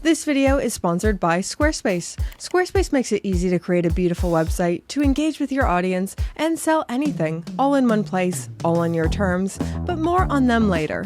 This video is sponsored by Squarespace. Squarespace makes it easy to create a beautiful website, to engage with your audience, and sell anything, all in one place, all on your terms, but more on them later.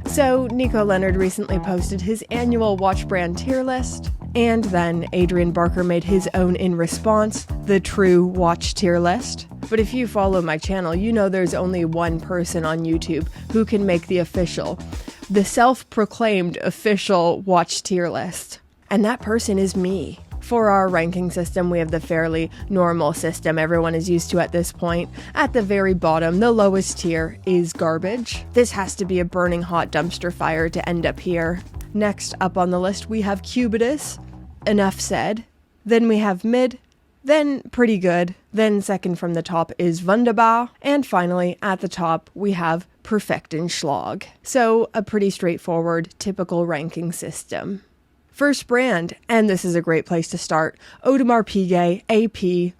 So, Nico Leonard recently posted his annual watch brand tier list, and then Adrian Barker made his own in response, the true watch tier list. But if you follow my channel, you know there's only one person on YouTube who can make the self-proclaimed official watch tier list. And that person is me. For our ranking system, we have the fairly normal system everyone is used to at this point. At the very bottom, the lowest tier is garbage. This has to be a burning hot dumpster fire to end up here. Next up on the list, we have CUBITUS. Enough said. Then we have mid. Then pretty good. Then second from the top is wunderbar. And finally, at the top, we have perfect and schlag. So a pretty straightforward, typical ranking system. First brand, and this is a great place to start, Audemars Piguet AP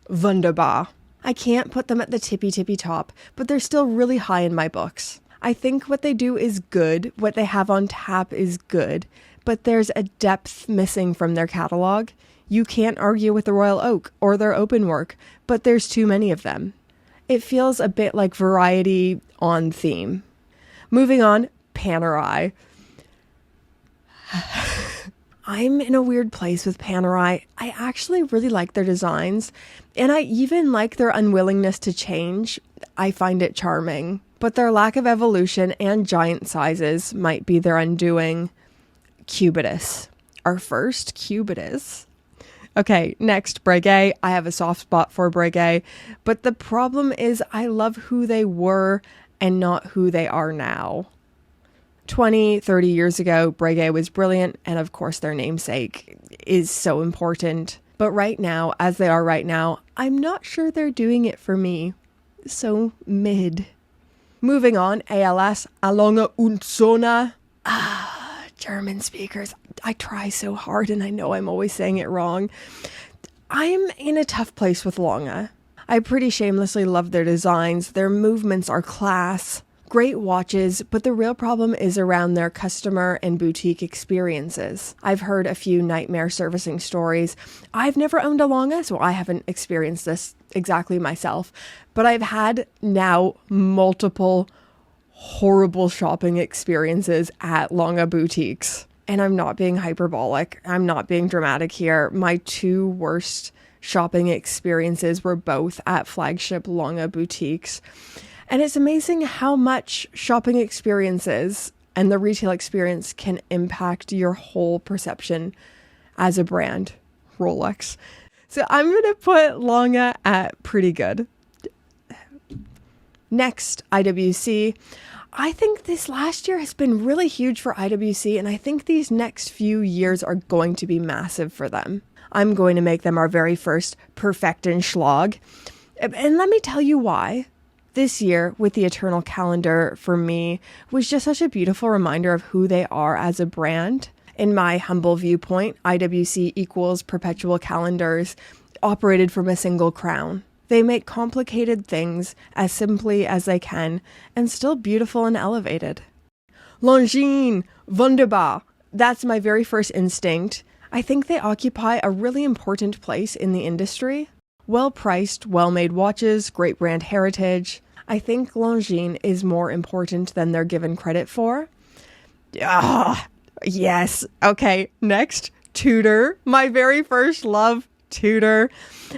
Wunderbar. I can't put them at the tippy top, but they're still really high in my books. I think what they do is good, what they have on tap is good, but there's a depth missing from their catalog. You can't argue with the Royal Oak or their open work, but there's too many of them. It feels a bit like variety on theme. Moving on, Panerai. I'm in a weird place with Panerai. I actually really like their designs, and I even like their unwillingness to change. I find it charming, but their lack of evolution and giant sizes might be their undoing. CUBITUS. Our first CUBITUS. Okay, next, Breguet. I have a soft spot for Breguet, but the problem is I love who they were and not who they are now. 20, 30 years ago, Breguet was brilliant, and of course their namesake is so important. But right now, as they are right now, I'm not sure they're doing it for me. So mid. Moving on, ALS, Allonge und Söhne. German speakers. I try so hard and I know I'm always saying it wrong. I'm in a tough place with Lange. I pretty shamelessly love their designs. Their movements are class. Great watches, but the real problem is around their customer and boutique experiences. I've heard a few nightmare servicing stories. I've never owned a Lange, so I haven't experienced this exactly myself, but I've had now multiple horrible shopping experiences at Lange boutiques. And I'm not being hyperbolic. I'm not being dramatic here. My two worst shopping experiences were both at flagship Lange boutiques. And it's amazing how much shopping experiences and the retail experience can impact your whole perception as a brand. Rolex. So I'm going to put Lange at pretty good. Next, IWC. I think this last year has been really huge for IWC, and I think these next few years are going to be massive for them. I'm going to make them our very first perfect and schlag. And let me tell you why. This year, with the Eternal Calendar, for me, was just such a beautiful reminder of who they are as a brand. In my humble viewpoint, IWC equals perpetual calendars operated from a single crown. They make complicated things as simply as they can and still beautiful and elevated. Longines, wunderbar. That's my very first instinct. I think they occupy a really important place in the industry. Well-priced, well-made watches, great brand heritage. I think Longines is more important than they're given credit for. Yes. Okay, next, Tudor. My very first love, Tudor.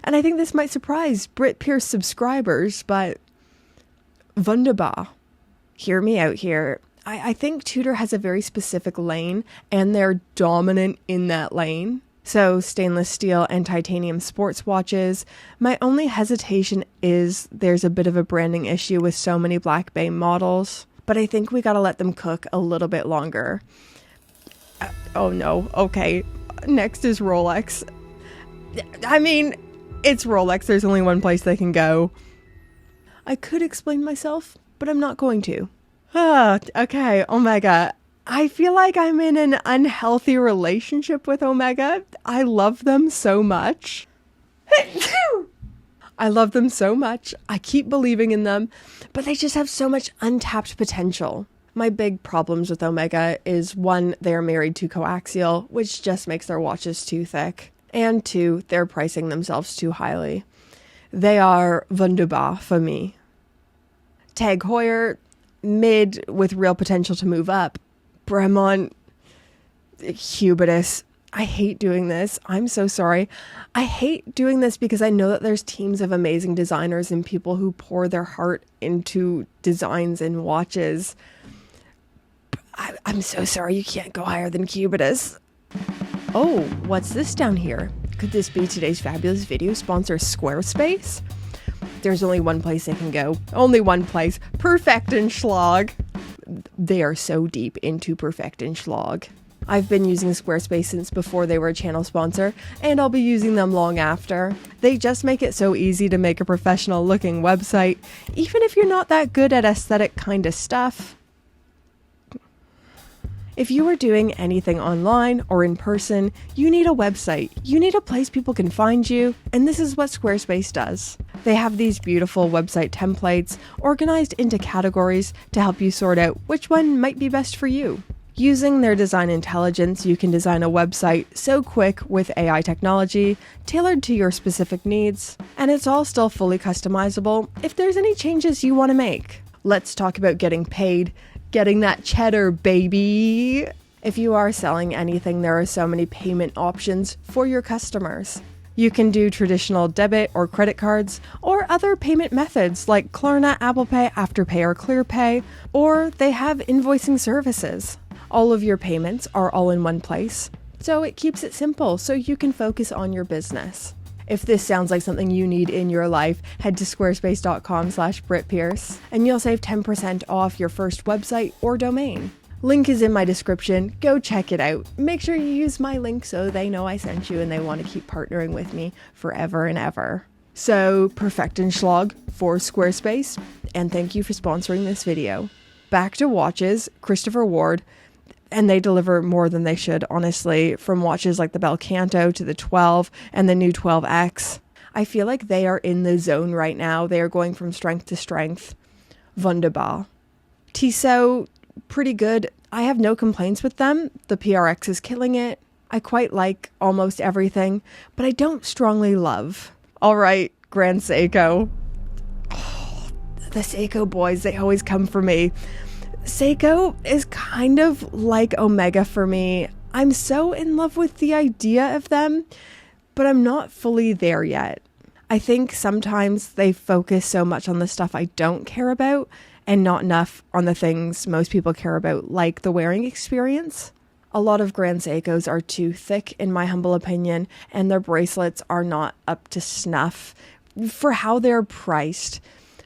And I think this might surprise Brit Pierce subscribers, but wunderbar. Hear me out here. I think Tudor has a very specific lane, and they're dominant in that lane. So stainless steel and titanium sports watches. My only hesitation is there's a bit of a branding issue with so many Black Bay models, but I think we gotta let them cook a little bit longer. Oh no, okay. Next is Rolex. I mean, it's Rolex. There's only one place they can go. I could explain myself, but I'm not going to. Okay, Omega. I feel like I'm in an unhealthy relationship with Omega. I love them so much. I love them so much. I keep believing in them, but they just have so much untapped potential. My big problems with Omega is 1, they are married to coaxial, which just makes their watches too thick. And 2, they're pricing themselves too highly. They are wunderbar for me. Tag Heuer, mid with real potential to move up. Bremont, CUBITUS. I hate doing this. I'm so sorry. I hate doing this because I know that there's teams of amazing designers and people who pour their heart into designs and watches. I'm so sorry you can't go higher than CUBITUS. Oh, what's this down here? Could this be today's fabulous video sponsor, Squarespace? There's only one place they can go. Only one place. Perfektenschlag. They are so deep into Perfektenschlag. I've been using Squarespace since before they were a channel sponsor, and I'll be using them long after. They just make it so easy to make a professional looking website, even if you're not that good at aesthetic kind of stuff. If you are doing anything online or in person, you need a website. You need a place people can find you, and this is what Squarespace does. They have these beautiful website templates organized into categories to help you sort out which one might be best for you. Using their design intelligence, you can design a website so quick with AI technology, tailored to your specific needs, and it's all still fully customizable if there's any changes you want to make. Let's talk about getting paid. Getting that cheddar, baby. If you are selling anything, there are so many payment options for your customers. You can do traditional debit or credit cards, or other payment methods like Klarna, Apple Pay, Afterpay, or ClearPay, or they have invoicing services. All of your payments are all in one place, so it keeps it simple so you can focus on your business. If this sounds like something you need in your life, head to squarespace.com/BritPierce and you'll save 10% off your first website or domain. Link is in my description. Go check it out. Make sure you use my link so they know I sent you and they want to keep partnering with me forever and ever. So, Perfektenschlag for Squarespace, and thank you for sponsoring this video. Back to watches, Christopher Ward. And they deliver more than they should, honestly, from watches like the Bel Canto to the 12 and the new 12X. I feel like they are in the zone right now. They are going from strength to strength. Wunderbar. Tissot, pretty good. I have no complaints with them. The PRX is killing it. I quite like almost everything, but I don't strongly love. All right, Grand Seiko. Oh, the Seiko boys, they always come for me. Seiko is kind of like Omega for me. I'm so in love with the idea of them, but I'm not fully there yet. I think sometimes they focus so much on the stuff I don't care about and not enough on the things most people care about, like the wearing experience. A lot of Grand Seikos are too thick, in my humble opinion, and their bracelets are not up to snuff for how they're priced.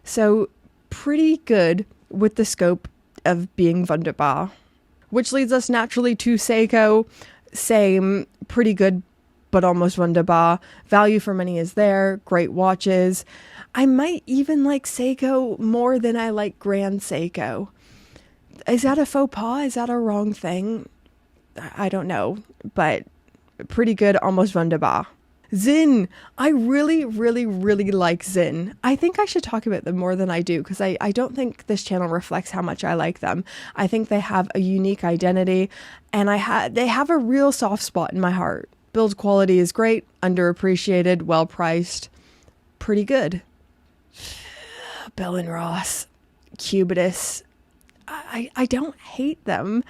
So pretty good with the scope of being wunderbar. Which leads us naturally to Seiko. Same, pretty good, but almost wunderbar. Value for money is there. Great watches. I might even like Seiko more than I like Grand Seiko. Is that a faux pas? Is that a wrong thing? I don't know, but pretty good, almost wunderbar. Zinn. I really, really, really like Zinn. I think I should talk about them more than I do because I don't think this channel reflects how much I like them. I think they have a unique identity and they have a real soft spot in my heart. Build quality is great, underappreciated, well priced, pretty good. Bell & Ross, CUBITUS. I don't hate them.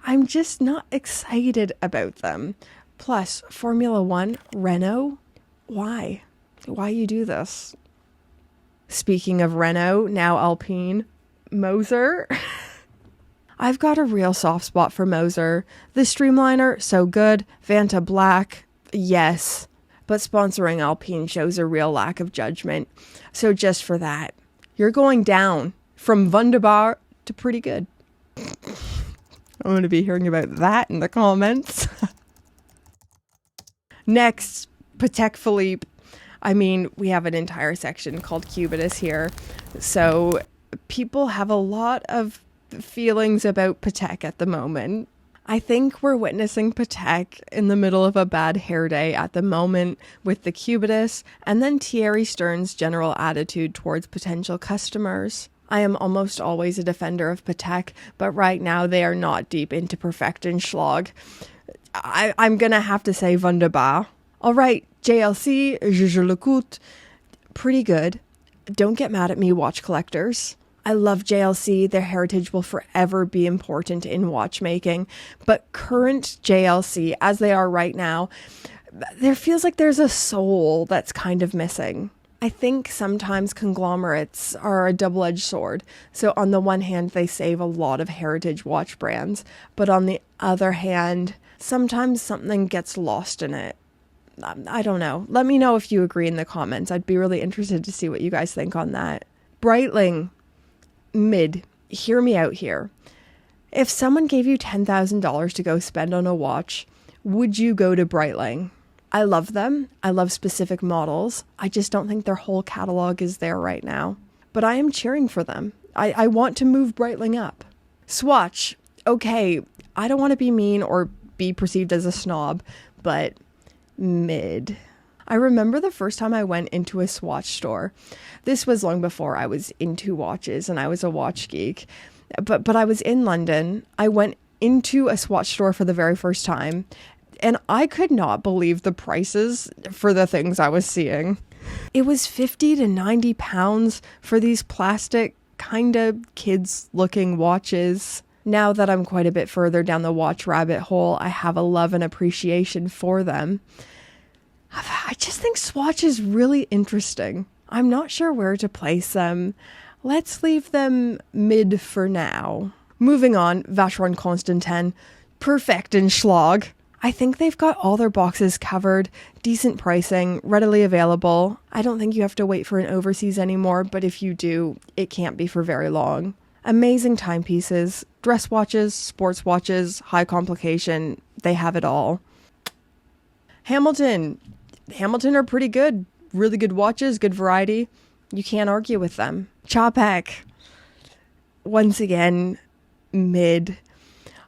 I'm just not excited about them. Plus, Formula One, Renault, why? Why you do this? Speaking of Renault, now Alpine, Moser. I've got a real soft spot for Moser. The Streamliner, so good. Vanta Black, yes. But sponsoring Alpine shows a real lack of judgment. So just for that, you're going down from wunderbar to pretty good. I'm going to be hearing about that in the comments. Next, Patek Philippe. I mean, we have an entire section called CUBITUS here. So people have a lot of feelings about Patek at the moment. I think we're witnessing Patek in the middle of a bad hair day at the moment with the CUBITUS and then Thierry Stern's general attitude towards potential customers. I am almost always a defender of Patek, but right now they are not deep into Perfektenschlag. I'm going to have to say wunderbar. All right, JLC, je l'écoute. Pretty good. Don't get mad at me, watch collectors. I love JLC. Their heritage will forever be important in watchmaking. But current JLC, as they are right now, there feels like there's a soul that's kind of missing. I think sometimes conglomerates are a double-edged sword. So on the one hand, they save a lot of heritage watch brands. But on the other hand, sometimes something gets lost in it. I don't know. Let me know if you agree in the comments. I'd be really interested to see what you guys think on that. Breitling, mid. Hear me out here. If someone gave you $10,000 to go spend on a watch, would you go to Breitling? I love them. I love specific models. I just don't think their whole catalog is there right now. But I am cheering for them. I want to move Breitling up. Swatch. Okay, I don't want to be mean or be perceived as a snob, but mid. I remember the first time I went into a Swatch store. This was long before I was into watches and I was a watch geek. But I was in London. I went into a Swatch store for the very first time, and I could not believe the prices for the things I was seeing. It was 50 to 90 pounds for these plastic, kind of kids-looking watches. Now that I'm quite a bit further down the watch rabbit hole, I have a love and appreciation for them. I just think Swatch is really interesting. I'm not sure where to place them. Let's leave them mid for now. Moving on, Vacheron Constantin, Perfektenschlag. I think they've got all their boxes covered, decent pricing, readily available. I don't think you have to wait for an overseas anymore, but if you do, it can't be for very long. Amazing timepieces, dress watches, sports watches, high complication, they have it all. Hamilton are pretty good. Really good watches, good variety. You can't argue with them. Patek, once again, mid.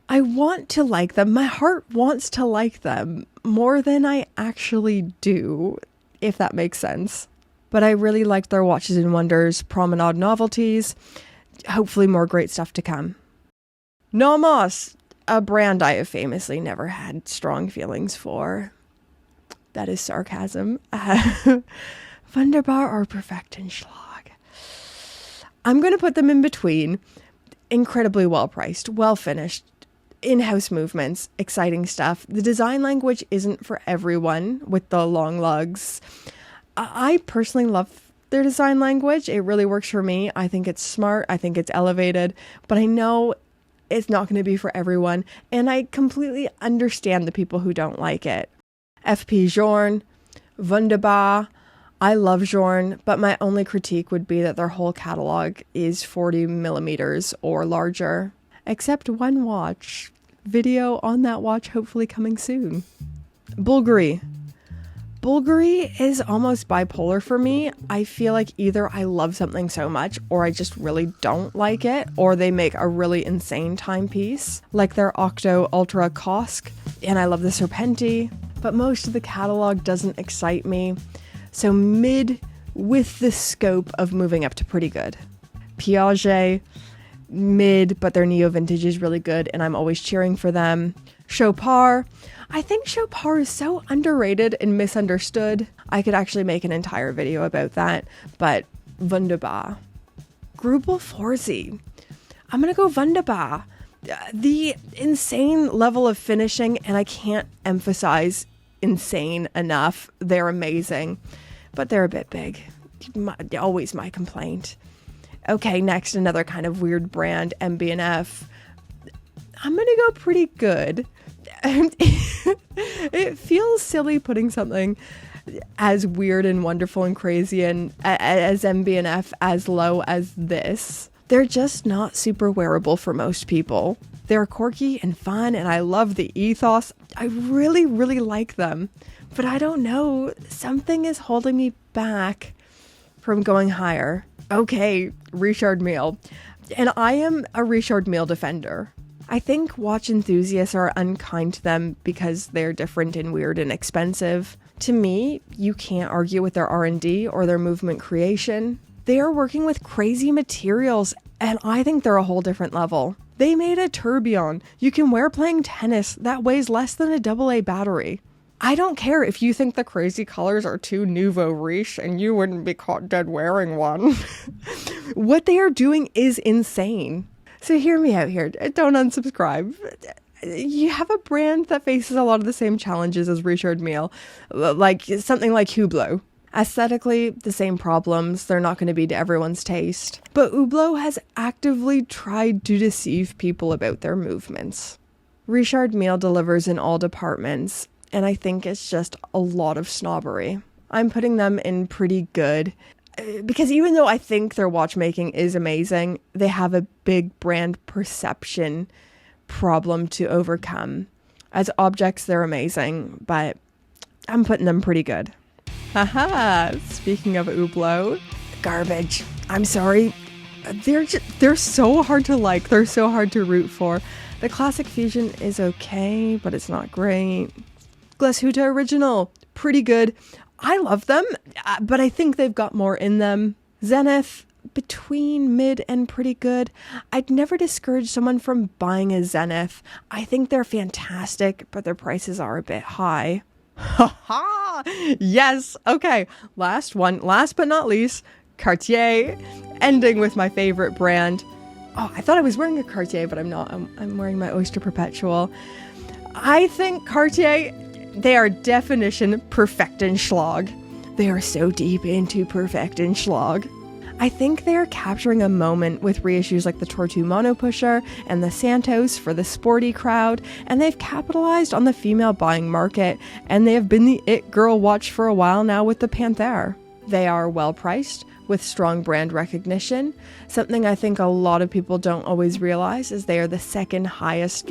I want to like them. My heart wants to like them more than I actually do, if that makes sense. But I really liked their Watches and Wonders Promenade novelties. Hopefully more great stuff to come. Nomos, a brand I have famously never had strong feelings for. That is sarcasm. Wunderbar or Perfektenschlag. I'm going to put them in between. Incredibly well priced, well finished, in-house movements, exciting stuff. The design language isn't for everyone with the long lugs. I personally love their design language. It really works for me. I think it's smart. I think it's elevated, but I know it's not going to be for everyone. And I completely understand the people who don't like it. FP Journe, wunderbar. I love Journe, but my only critique would be that their whole catalog is 40 millimeters or larger, except one watch. Video on that watch hopefully coming soon. Bulgari. Bulgari is almost bipolar for me. I feel like either I love something so much or I just really don't like it, or they make a really insane timepiece, like their Octo Ultra Kosk, and I love the Serpenti, but most of the catalog doesn't excite me. So mid with the scope of moving up to pretty good. Piaget, mid, but their neo vintage is really good and I'm always cheering for them. Chopard. I think Chopard is so underrated and misunderstood. I could actually make an entire video about that, but wunderbar. Greubel Forsey. I'm gonna go wunderbar. The insane level of finishing, and I can't emphasize insane enough. They're amazing, but they're a bit big. Always my complaint. Okay, next, another kind of weird brand, MB&F. I'm gonna go pretty good. It feels silly putting something as weird and wonderful and crazy and as MB&F as low as this. They're just not super wearable for most people. They're quirky and fun, and I love the ethos. I really, really like them. But I don't know, something is holding me back from going higher. Okay, Richard Mille. And I am a Richard Mille defender. I think watch enthusiasts are unkind to them because they're different and weird and expensive. To me, you can't argue with their R&D or their movement creation. They are working with crazy materials, and I think they're a whole different level. They made a tourbillon you can wear playing tennis that weighs less than a AA battery. I don't care if you think the crazy colors are too nouveau riche and you wouldn't be caught dead wearing one. What they are doing is insane. So hear me out here. Don't unsubscribe. You have a brand that faces a lot of the same challenges as Richard Mille, like something like Hublot. Aesthetically, the same problems. They're not going to be to everyone's taste. But Hublot has actively tried to deceive people about their movements. Richard Mille delivers in all departments, and I think it's just a lot of snobbery. I'm putting them in pretty good, because even though I think their watchmaking is amazing, they have a big brand perception problem to overcome. As objects, they're amazing, but I'm putting them pretty good. Haha, speaking of Hublot, garbage. I'm sorry. They're so hard to like. They're so hard to root for. The Classic Fusion is okay, but it's not great. Glashütte Original, pretty good. I love them, but I think they've got more in them. Zenith, between mid and pretty good. I'd never discourage someone from buying a Zenith. I think they're fantastic, but their prices are a bit high. Ha ha! Yes. Okay. Last but not least, Cartier. Ending with my favorite brand. Oh, I thought I was wearing a Cartier, but I'm not. I'm wearing my Oyster Perpetual. I think Cartier, they are definition Perfektenschlag. They are so deep into Perfektenschlag. I think they are capturing a moment with reissues like the Tortue Mono Pusher and the Santos for the sporty crowd, and they've capitalized on the female buying market, and they have been the it girl watch for a while now with the Panthère. They are well priced with strong brand recognition. Something I think a lot of people don't always realize is they are the second highest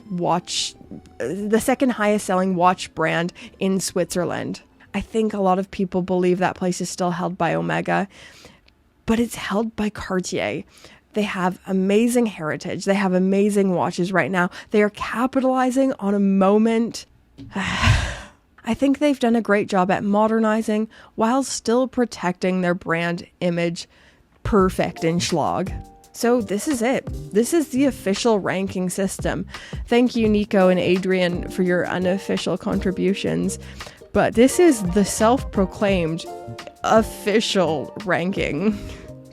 selling watch brand in Switzerland. I think a lot of people believe that place is still held by Omega, but it's held by Cartier. They have amazing heritage. They have amazing watches right now. They are capitalizing on a moment. I think they've done a great job at modernizing while still protecting their brand image. Perfektenschlag. So this is it. This is the official ranking system. Thank you, Nico and Adrian, for your unofficial contributions. But this is the self-proclaimed official ranking.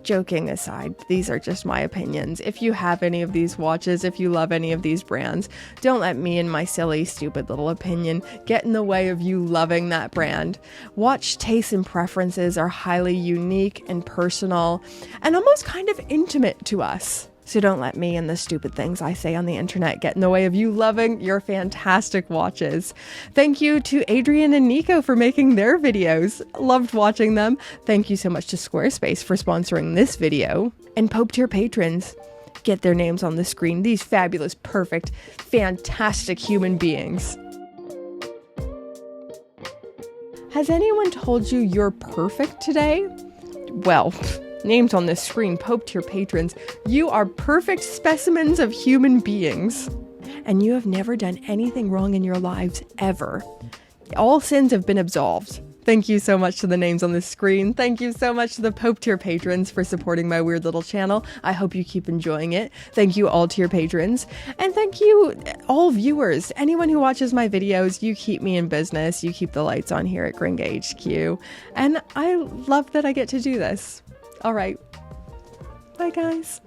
Joking aside, these are just my opinions. If you have any of these watches, if you love any of these brands, don't let me and my silly, stupid little opinion get in the way of you loving that brand. Watch tastes and preferences are highly unique and personal and almost kind of intimate to us. So don't let me and the stupid things I say on the internet get in the way of you loving your fantastic watches. Thank you to Adrian and Nico for making their videos. Loved watching them. Thank you so much to Squarespace for sponsoring this video. And Pope tier patrons, get their names on the screen. These fabulous, perfect, fantastic human beings. Has anyone told you you're perfect today? Well, names on this screen, Pope tier patrons, you are perfect specimens of human beings. And you have never done anything wrong in your lives, ever. All sins have been absolved. Thank you so much to the names on this screen. Thank you so much to the Pope tier patrons for supporting my weird little channel. I hope you keep enjoying it. Thank you all tier patrons. And thank you all viewers. Anyone who watches my videos, you keep me in business. You keep the lights on here at Gringa HQ. And I love that I get to do this. All right. Bye, guys.